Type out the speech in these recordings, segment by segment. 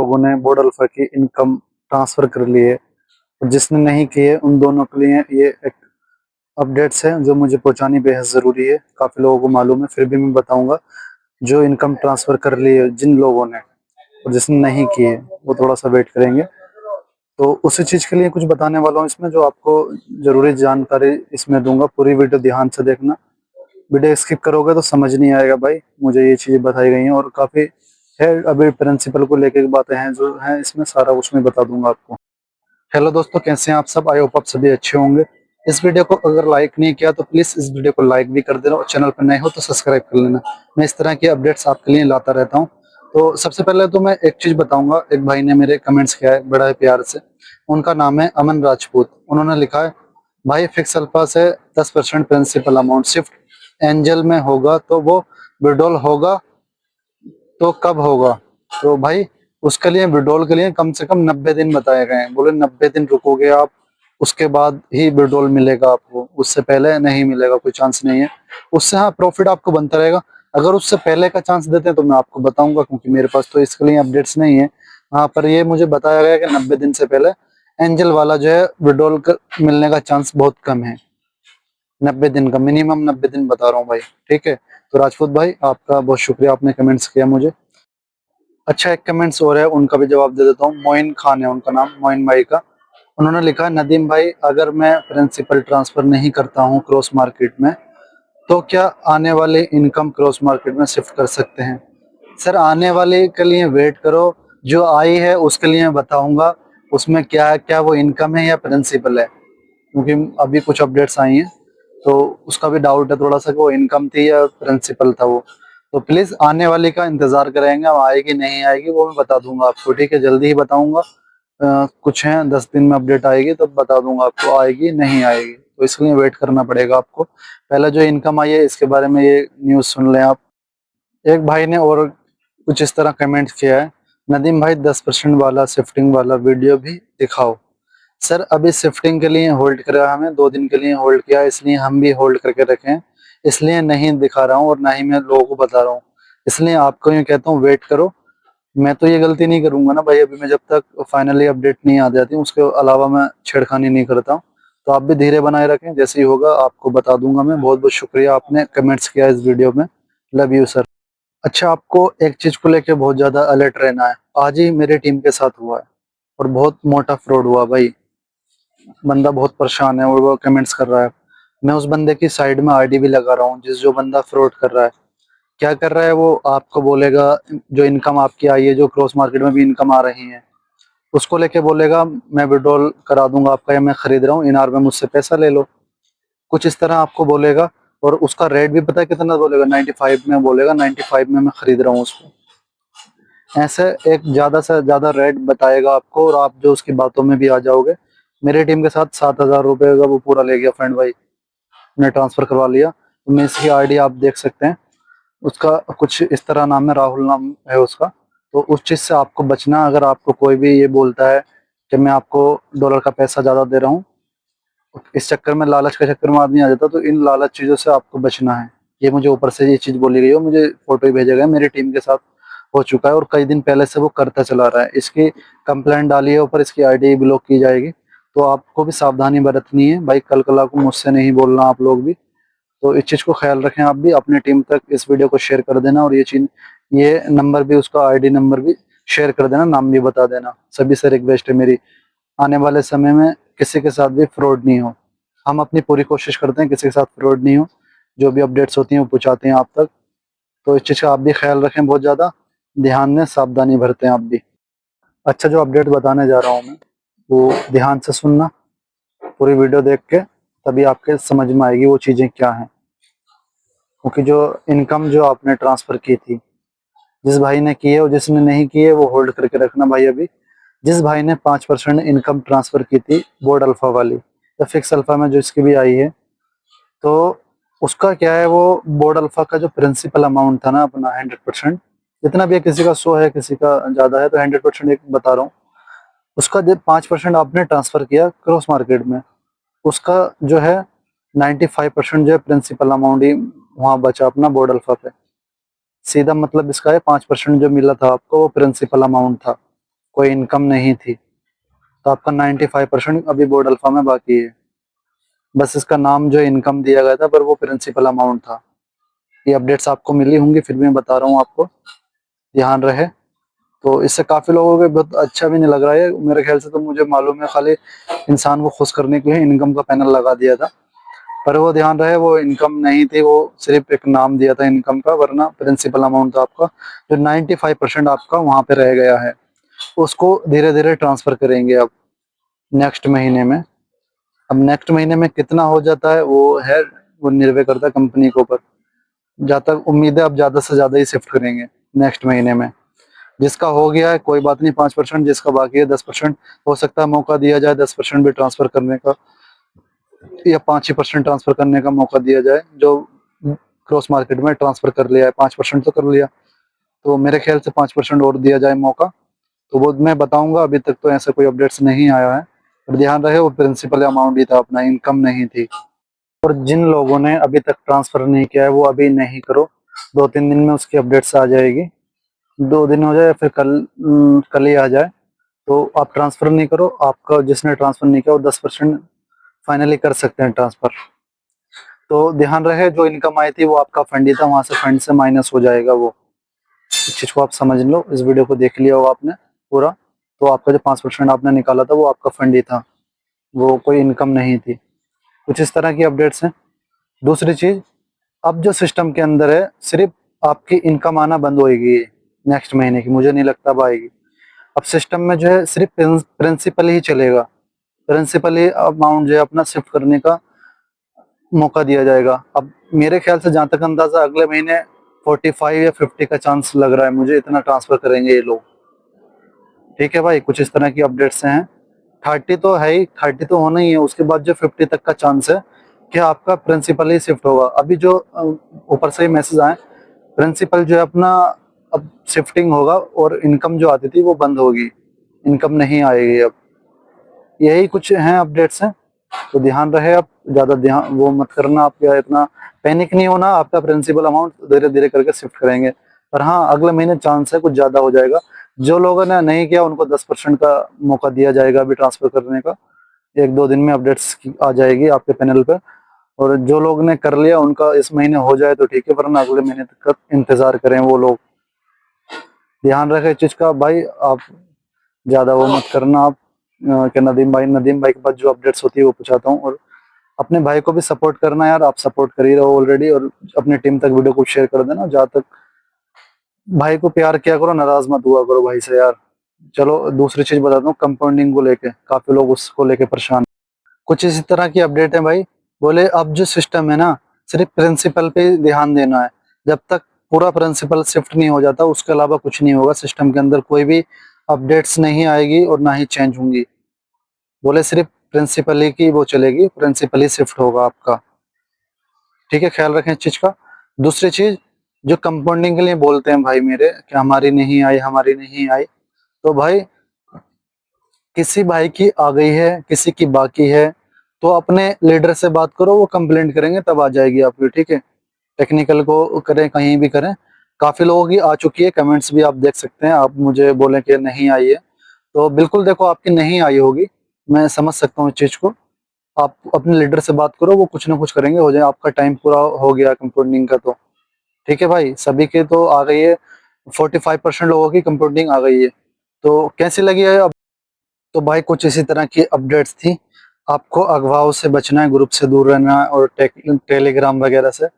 लोगों ने board alpha की इनकम ट्रांसफर कर ली है, और जिसने नहीं की है उन दोनों के लिए ये एक अपडेट्स है जो मुझे पहुंचानी बेहद ज़रूरी है। काफ़ी लोगों को मालूम है, फिर भी मैं बताऊंगा। जो इनकम ट्रांसफ़र कर ली है जिन लोगों ने, और जिसने नहीं की है वो थोड़ा सा वेट करेंगे। तो उसी चीज़ के लिए कुछ बताने वाला हूँ इसमें, जो आपको ज़रूरी जानकारी इसमें दूंगा। पूरी वीडियो ध्यान से देखना, वीडियो स्किप करोगे तो समझ नहीं आएगा भाई। मुझे ये चीज़ें बताई गई हैं और काफ़ी है, अभी प्रिंसिपल को लेकर बातें हैं जो हैं इसमें, सारा उसमें बता दूंगा आपको। हेलो दोस्तों, कैसे हैं आप सब? आई होप आप सभी अच्छे होंगे। इस वीडियो को अगर लाइक नहीं किया तो प्लीज़ इस वीडियो को लाइक भी कर देना, और चैनल पर नए हो तो सब्सक्राइब कर लेना। मैं इस तरह की अपडेट्स आपके लिए लाता रहता हूँ। तो सबसे पहले तो मैं एक चीज़ बताऊंगा। एक भाई ने मेरे कमेंट्स किया है बड़ा प्यार से, उनका नाम है अमन राजपूत। उन्होंने लिखा है, भाई फिक्स अल्फा से 10% प्रिंसिपल अमाउंट शिफ्ट एंजल में होगा तो वो विड्रॉल होगा तो कब होगा? तो भाई उसके लिए, विड्रॉल के लिए कम से कम 90 दिन बताए गए हैं। बोले 90 दिन रुकोगे आप, उसके बाद ही विड्रॉल मिलेगा आपको, उससे पहले नहीं मिलेगा, कोई चांस नहीं है उससे। हाँ, प्रॉफिट आपको बनता रहेगा। अगर उससे पहले का चांस देते हैं तो मैं आपको बताऊंगा, क्योंकि मेरे पास तो इसके लिए अपडेट्स नहीं है। हाँ, पर ये मुझे बताया गया कि 90 दिन से पहले एंजल वाला जो है विड्रॉल मिलने का चांस बहुत कम है। 90 दिन का, मिनिमम 90 दिन बता रहा हूँ भाई। ठीक है, तो राजपूत भाई आपका बहुत शुक्रिया, आपने कमेंट्स किया मुझे। अच्छा, एक कमेंट्स और है, उनका भी जवाब दे देता हूँ। मोइन खान है उनका नाम, मोइन भाई का। उन्होंने लिखा है, नदीम भाई अगर मैं प्रिंसिपल ट्रांसफर नहीं करता हूँ क्रॉस मार्केट में, तो क्या आने वाले इनकम क्रॉस मार्केट में शिफ्ट कर सकते हैं? सर, आने वाले के लिए वेट करो, जो आई है उसके लिए बताऊंगा उसमें क्या है, क्या वो इनकम है या प्रिंसिपल है, क्योंकि अभी कुछ अपडेट्स आई हैं तो उसका भी डाउट है थोड़ा सा कि वो इनकम थी या प्रिंसिपल था वो। तो प्लीज आने वाली का इंतजार करेंगे, अब आएगी नहीं आएगी वो मैं बता दूंगा आपको। ठीक है, जल्दी ही बताऊंगा। कुछ है 10 दिन में अपडेट आएगी तो बता दूंगा आपको, आएगी नहीं आएगी, तो इसलिए वेट करना पड़ेगा आपको। पहले जो इनकम आई है इसके बारे में ये न्यूज़ सुन लें आप। एक भाई ने और कुछ इस तरह कमेंट किया है, नदीम भाई 10% वाला शिफ्टिंग वाला वीडियो भी दिखाओ। सर, अभी शिफ्टिंग के लिए होल्ड करा, हमें 2 दिन के लिए होल्ड किया, इसलिए हम भी होल्ड करके रखे हैं, इसलिए नहीं दिखा रहा हूँ और ना ही मैं लोगों को बता रहा हूँ। इसलिए आपको यूँ कहता हूँ, वेट करो। मैं तो ये गलती नहीं करूंगा ना भाई, अभी मैं जब तक फाइनली अपडेट नहीं आ जाती हूँ उसके अलावा मैं छेड़खानी नहीं करता हूँ। तो आप भी धीरे बनाए रखें, जैसे ही होगा आपको बता दूंगा मैं। बहुत बहुत शुक्रिया, आपने कमेंट्स किया इस वीडियो में। Love you sir. अच्छा, आपको एक चीज को लेके बहुत ज्यादा अलर्ट रहना है। आज ही मेरी टीम के साथ हुआ है और बहुत मोटा फ्रॉड हुआ भाई। बंदा बहुत परेशान है और वो कमेंट्स कर रहा है। मैं उस बंदे की साइड में आईडी भी लगा रहा हूँ, जो बंदा फ्रॉड कर रहा है। क्या कर रहा है वो, आपको बोलेगा जो इनकम आपकी आई है, जो क्रॉस मार्केट में भी इनकम आ रही है, उसको लेके बोलेगा मैं विड्रॉल करा दूंगा आपका, या मैं खरीद रहा हूँ इनार में, मुझसे पैसा ले लो। कुछ इस तरह आपको बोलेगा। और उसका रेट भी पता है कितना बोलेगा, 95 में बोलेगा, 95 में मैं खरीद रहा हूँ उसको। ऐसे एक ज्यादा से ज्यादा रेट बताएगा आपको, और आप जो उसकी बातों में भी आ जाओगे। मेरी टीम के साथ 7,000 रुपये का वो पूरा ले गया फ्रेंड भाई, ने ट्रांसफर करवा लिया। तो मैं इसकी आईडी आप देख सकते हैं, उसका कुछ इस तरह नाम है, राहुल नाम है उसका। तो उस चीज़ से आपको बचना। अगर आपको कोई भी ये बोलता है कि मैं आपको डॉलर का पैसा ज़्यादा दे रहा हूँ, इस चक्कर में, लालच के चक्कर में आदमी आ जाता है, तो इन लालच चीज़ों से आपको बचना है। ये मुझे ऊपर से ये चीज़ बोली गई हो, मुझे फोटो ही भेजा गया, मेरी टीम के साथ हो चुका है और कई दिन पहले से वो करता चला रहा है। इसकी कंप्लेंट डाली है ऊपर, इसकी आईडी ब्लॉक की जाएगी। तो आपको भी सावधानी बरतनी है भाई, कल कला को मुझसे नहीं बोलना आप लोग भी। तो इस चीज़ को ख्याल रखें आप भी, अपने टीम तक इस वीडियो को शेयर कर देना, और ये चीज, ये नंबर भी, उसका आईडी नंबर भी शेयर कर देना, नाम भी बता देना। सभी से रिक्वेस्ट है मेरी, आने वाले समय में किसी के साथ भी फ्रॉड नहीं हो। हम अपनी पूरी कोशिश करते हैं किसी के साथ फ्रॉड नहीं हो, जो भी अपडेट्स होती हैं वो पहुँचाते हैं आप तक। तो इस चीज़ का आप भी ख्याल रखें, बहुत ज़्यादा ध्यान में सावधानी बरतें आप भी। अच्छा, जो अपडेट बताने जा रहा हूँ मैं, वो ध्यान से सुनना, पूरी वीडियो देख के, तभी आपके समझ में आएगी वो चीज़ें क्या हैं। क्योंकि जो इनकम जो आपने ट्रांसफर की थी, जिस भाई ने की है और जिसने नहीं की है वो होल्ड करके रखना भाई। अभी जिस भाई ने 5% इनकम ट्रांसफर की थी बोर्ड अल्फा वाली, या फिक्स अल्फा में जो इसकी भी आई है, तो उसका क्या है, वो बोर्ड अल्फा का जो प्रिंसिपल अमाउंट था ना अपना, 100%, जितना भी है, किसी का 100 है किसी का ज्यादा है, तो 100% एक बता रहा हूँ। उसका जब 5% आपने ट्रांसफर किया क्रॉस मार्केट में, उसका जो है 95% जो है प्रिंसिपल अमाउंट ही वहां बचा अपना बोर्ड अल्फा पे। सीधा मतलब इसका है, 5% जो मिला था आपको वो प्रिंसिपल अमाउंट था। कोई इनकम नहीं थी। तो आपका 95% अभी बोर्ड अल्फा में बाकी है। बस इसका नाम जो इनकम दिया गया था पर वो प्रिंसिपल अमाउंट था। ये अपडेट्स आपको मिली होंगी, फिर भी मैं बता रहा हूँ आपको, ध्यान रहे। तो इससे काफी लोगों को बहुत अच्छा भी नहीं लग रहा है मेरे ख्याल से। तो मुझे मालूम है खाली इंसान को खुश करने के लिए इनकम का पैनल लगा दिया था, पर वो ध्यान रहे वो इनकम नहीं थी, वो सिर्फ एक नाम दिया था इनकम का, वरना प्रिंसिपल अमाउंट था आपका जो 95% आपका वहां पे रह गया है। उसको धीरे धीरे ट्रांसफर करेंगे अब नेक्स्ट महीने में। अब नेक्स्ट महीने में कितना हो जाता है वो निर्भर करता है कंपनी के ऊपर। जहाँ तक उम्मीद है अब ज्यादा से ज्यादा ही शिफ्ट करेंगे नेक्स्ट महीने में। जिसका हो गया है कोई बात नहीं, 5%, जिसका बाकी है 10%, हो सकता है मौका दिया जाए 10% भी ट्रांसफर करने का, या 5% ट्रांसफर करने का मौका दिया जाए। जो क्रॉस मार्केट में ट्रांसफर कर लिया है 5% तो कर लिया, तो मेरे ख्याल से 5% और दिया जाए मौका। तो वो मैं बताऊंगा, अभी तक तो ऐसा कोई अपडेट्स नहीं आया है। पर ध्यान रहे वो प्रिंसिपल अमाउंट ही था अपना, इनकम नहीं थी। और जिन लोगों ने अभी तक ट्रांसफर नहीं किया है वो अभी नहीं करो, 2-3 दिन में उसकी अपडेट्स आ जाएगी। 2 दिन हो जाए फिर कल ही आ जाए, तो आप ट्रांसफर नहीं करो। आपका जिसने ट्रांसफर नहीं किया वो 10% फाइनली कर सकते हैं ट्रांसफर। तो ध्यान रहे जो इनकम आई थी वो आपका फंड ही था, वहां से फंड से माइनस हो जाएगा वो। इस चीज को आप समझ लो, इस वीडियो को देख लिया हो आपने पूरा, तो आपका जो 5% आपने निकाला था वो आपका फंड ही था, वो कोई इनकम नहीं थी। कुछ इस तरह की अपडेट्स हैं। दूसरी चीज, अब जो सिस्टम के अंदर है सिर्फ आपकी इनकम आना बंद होगी नेक्स्ट महीने की, मुझे नहीं लगता अब आएगी। अब सिस्टम में जो है सिर्फ प्रिंसिपल ही चलेगा, प्रिंसिपल ही अमाउंट जो है अपना शिफ्ट करने का मौका दिया जाएगा। अब मेरे ख्याल से जहां तक अंदाजा अगले महीने 45 या 50 का चांस लग रहा है मुझे, इतना ट्रांसफर करेंगे ये लोग। ठीक है भाई, कुछ इस तरह की अपडेट्स हैं। 30 तो है ही, 30 तो होना ही है, उसके बाद जो 50 तक का चांस है कि आपका प्रिंसिपल ही शिफ्ट होगा। अभी जो ऊपर से ही मैसेज आए, प्रिंसिपल जो है अपना अब शिफ्टिंग होगा और इनकम जो आती थी वो बंद होगी, इनकम नहीं आएगी अब। यही कुछ हैं अपडेट्स हैं। तो ध्यान रहे, आप ज्यादा ध्यान वो मत करना, आप क्या इतना पैनिक नहीं होना। आपका प्रिंसिपल अमाउंट धीरे धीरे करके शिफ्ट करेंगे, पर हाँ अगले महीने चांस है कुछ ज्यादा हो जाएगा। जो लोगों ने नहीं किया उनको 10% का मौका दिया जाएगा अभी ट्रांसफर करने का। 1-2 दिन में अपडेट्स आ जाएगी आपके पैनल पे। और जो लोग ने कर लिया उनका इस महीने हो जाए तो ठीक है, वरना अगले महीने तक का इंतजार करें वो लोग। ध्यान रखें इस चीज का भाई, आप ज्यादा वो मत करना। आप कि नदीम भाई के पास जो अपडेट्स होती है वो पूछाता हूँ। और अपने भाई को भी सपोर्ट करना यार, आप सपोर्ट कर ही रहो ऑलरेडी, और अपने टीम तक वीडियो को शेयर कर देना। जहाँ तक भाई को प्यार किया करो, नाराज मत हुआ करो भाई से यार। चलो दूसरी चीज बताता हूँ, कंपाउंडिंग को लेके काफी लोग उसको लेके परेशान। कुछ इसी तरह की अपडेट है भाई। बोले अब जो सिस्टम है ना, सिर्फ प्रिंसिपल पे ध्यान देना है। जब तक पूरा प्रिंसिपल शिफ्ट नहीं हो जाता उसके अलावा कुछ नहीं होगा सिस्टम के अंदर, कोई भी अपडेट्स नहीं आएगी और ना ही चेंज होंगी। बोले सिर्फ प्रिंसिपल ही की वो चलेगी, प्रिंसिपल ही शिफ्ट होगा आपका। ठीक है, ख्याल रखें इस चीज का। दूसरी चीज, जो कंपाउंडिंग के लिए बोलते हैं भाई मेरे कि हमारी नहीं आई, हमारी नहीं आई, तो भाई किसी भाई की आ गई है, किसी की बाकी है, तो अपने लीडर से बात करो, वो कंप्लेंट करेंगे तब आ जाएगी आपकी। ठीक है, टेक्निकल को करें कहीं भी करें। काफी लोगों की आ चुकी है, कमेंट्स भी आप देख सकते हैं। आप मुझे बोले कि नहीं आई है, तो बिल्कुल देखो आपकी नहीं आई होगी, मैं समझ सकता हूँ इस चीज को। आप अपने लीडर से बात करो, वो कुछ ना कुछ करेंगे, हो जाए। आपका टाइम पूरा हो गया कंपाउंडिंग का तो। ठीक है भाई, सभी के तो आ गई है, 45% लोगों की कंपाउंडिंग आ गई है। तो कैसी लगी है अब? तो भाई कुछ इसी तरह की अपडेट्स थी। आपको अगवाओं से बचना है, ग्रुप से दूर रहना है, और टेलीग्राम वगैरह से।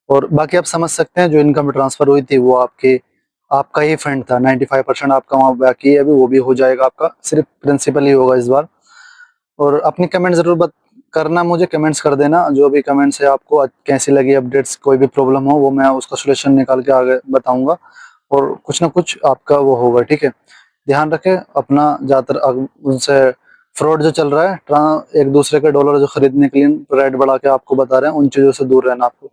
और बाकी आप समझ सकते हैं जो इनकम ट्रांसफर हुई थी वो आपका ही फंड था। 95% आपका वहाँ बाकी है, अभी वो भी हो जाएगा आपका, सिर्फ प्रिंसिपल ही होगा इस बार। और अपनी कमेंट जरूर करना, मुझे कमेंट्स कर देना जो भी कमेंट्स है आपको कैसी लगी अपडेट्स। कोई भी प्रॉब्लम हो वो मैं उसका सोल्यूशन निकाल के आगे बताऊंगा, और कुछ ना कुछ आपका वो होगा। ठीक है, ध्यान रखें अपना। ज्यादातर उनसे फ्रॉड जो चल रहा है, एक दूसरे के डॉलर जो खरीदने के लिए रेट बढ़ा के आपको बता रहे हैं, उन चीजों से दूर रहना आपको।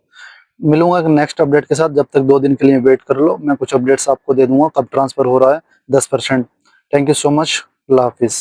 मिलूंगा नेक्स्ट अपडेट के साथ, जब तक 2 दिन के लिए वेट कर लो। मैं कुछ अपडेट्स आपको दे दूंगा कब ट्रांसफर हो रहा है 10%। Thank you so much, Allah Hafiz.